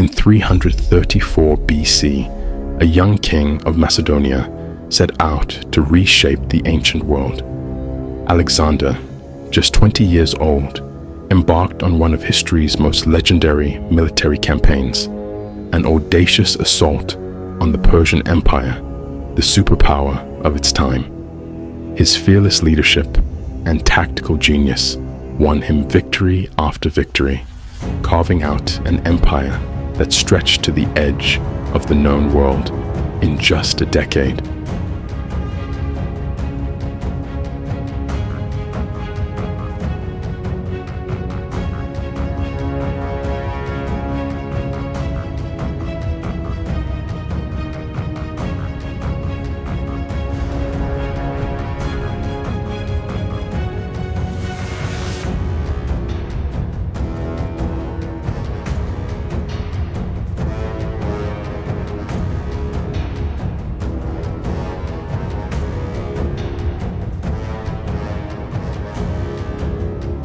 In 334 BC, a young king of Macedonia set out to reshape the ancient world. Alexander, just 20 years old, embarked on one of history's most legendary military campaigns, an audacious assault on the Persian Empire, the superpower of its time. His fearless leadership and tactical genius won him victory after victory, carving out an empire that stretched to the edge of the known world in just a decade.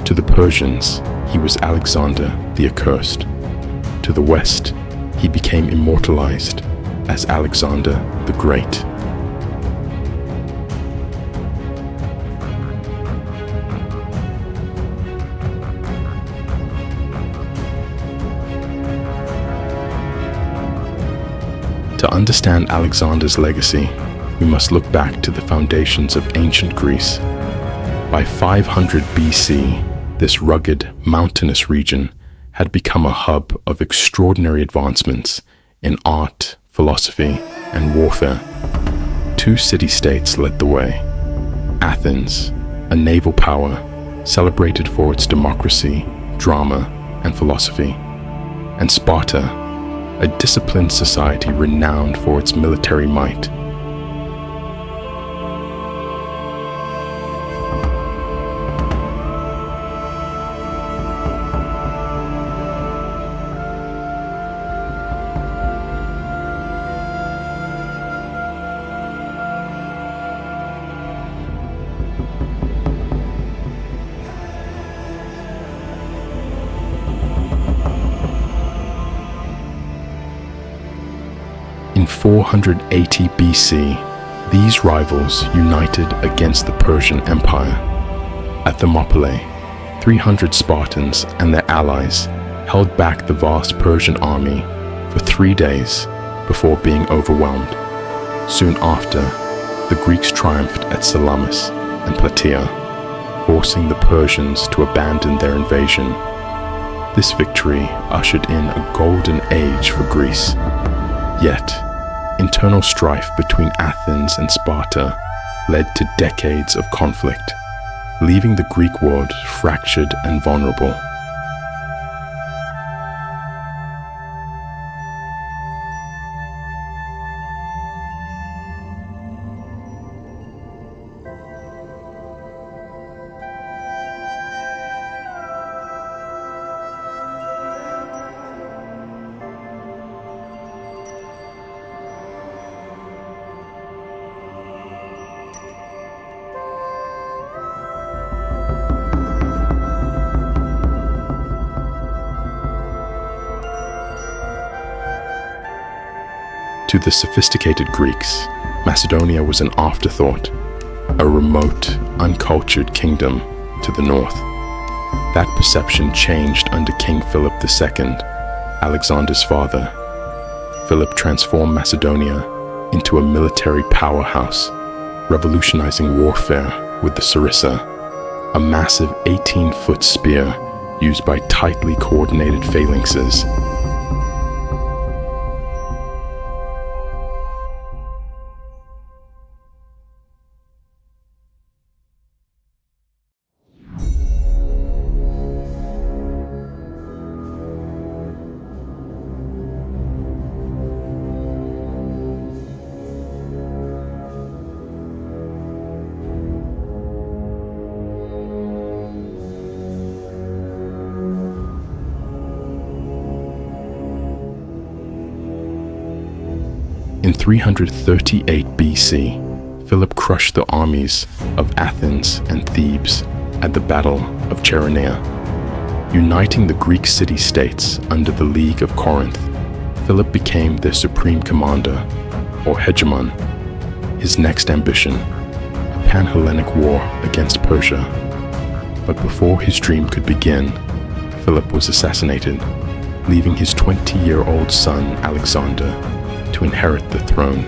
To the Persians, he was Alexander the Accursed. To the west, he became immortalized as Alexander the Great. To understand Alexander's legacy, we must look back to the foundations of ancient Greece. By 500 BC, this rugged, mountainous region had become a hub of extraordinary advancements in art, philosophy, and warfare. Two city-states led the way. Athens, a naval power, celebrated for its democracy, drama, and philosophy, and Sparta, a disciplined society renowned for its military might. In 480 BC, these rivals united against the Persian Empire. At Thermopylae, 300 Spartans and their allies held back the vast Persian army for 3 days before being overwhelmed. Soon after, the Greeks triumphed at Salamis and Plataea, forcing the Persians to abandon their invasion. This victory ushered in a golden age for Greece. Yet, internal strife between Athens and Sparta led to decades of conflict, leaving the Greek world fractured and vulnerable. To the sophisticated Greeks, Macedonia was an afterthought, a remote, uncultured kingdom to the north. That perception changed under King Philip II, Alexander's father. Philip transformed Macedonia into a military powerhouse, revolutionizing warfare with the sarissa, a massive 18-foot spear used by tightly coordinated phalanxes. In 338 BC, Philip crushed the armies of Athens and Thebes at the Battle of Chaeronea, uniting the Greek city-states under the League of Corinth Philip became their supreme commander, or hegemon. His next ambition, a pan-Hellenic war against Persia. But before his dream could begin, Philip was assassinated, leaving his 20-year-old son Alexander to inherit the throne.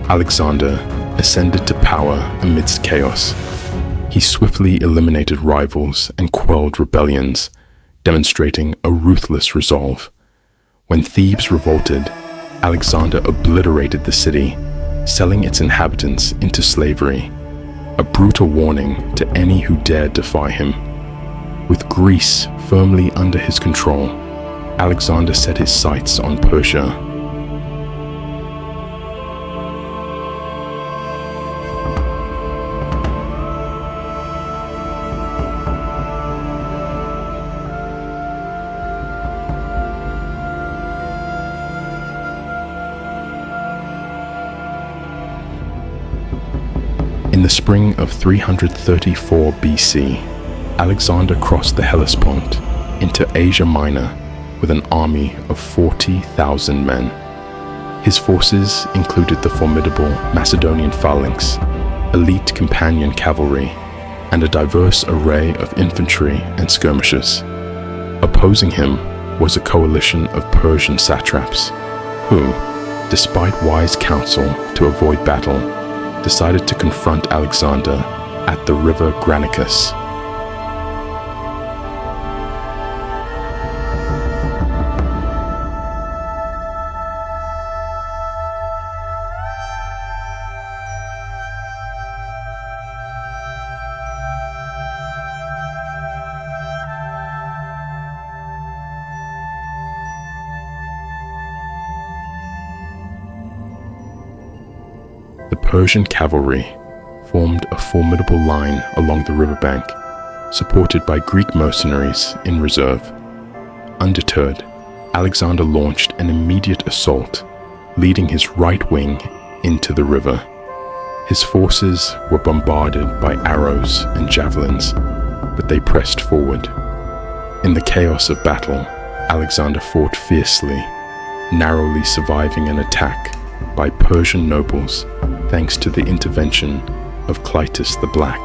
Alexander ascended to power amidst chaos. He swiftly eliminated rivals and quelled rebellions, demonstrating a ruthless resolve. When Thebes revolted, Alexander obliterated the city, selling its inhabitants into slavery, a brutal warning to any who dared defy him. With Greece firmly under his control, Alexander set his sights on Persia. In the spring of 334 BC, Alexander crossed the Hellespont into Asia Minor with an army of 40,000 men. His forces included the formidable Macedonian phalanx, elite companion cavalry, and a diverse array of infantry and skirmishers. Opposing him was a coalition of Persian satraps who, despite wise counsel to avoid battle, decided to confront Alexander at the river Granicus. The Persian cavalry formed a formidable line along the riverbank, supported by Greek mercenaries in reserve. Undeterred, Alexander launched an immediate assault, leading his right wing into the river. His forces were bombarded by arrows and javelins, but they pressed forward. In the chaos of battle, Alexander fought fiercely, narrowly surviving an attack by Persian nobles thanks to the intervention of Clytus the Black.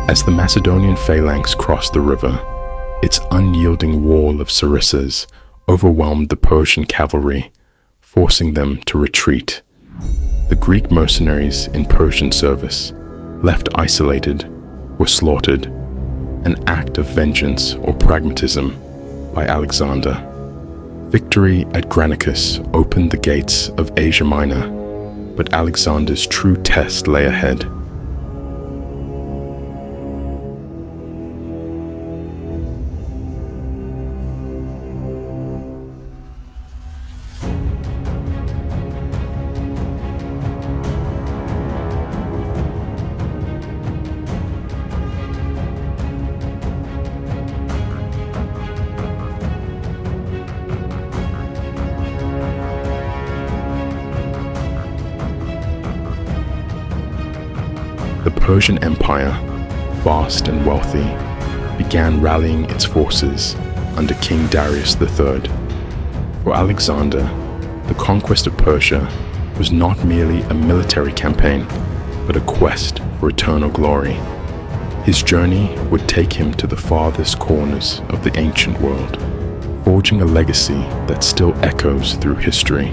As the Macedonian phalanx crossed the river, its unyielding wall of sarissas overwhelmed the Persian cavalry, forcing them to retreat. The Greek mercenaries in Persian service, left isolated, were slaughtered, an act of vengeance or pragmatism by Alexander. Victory at Granicus opened the gates of Asia Minor, but Alexander's true test lay ahead. The Persian Empire, vast and wealthy, began rallying its forces under King Darius III. For Alexander, the conquest of Persia was not merely a military campaign, but a quest for eternal glory. His journey would take him to the farthest corners of the ancient world, forging a legacy that still echoes through history.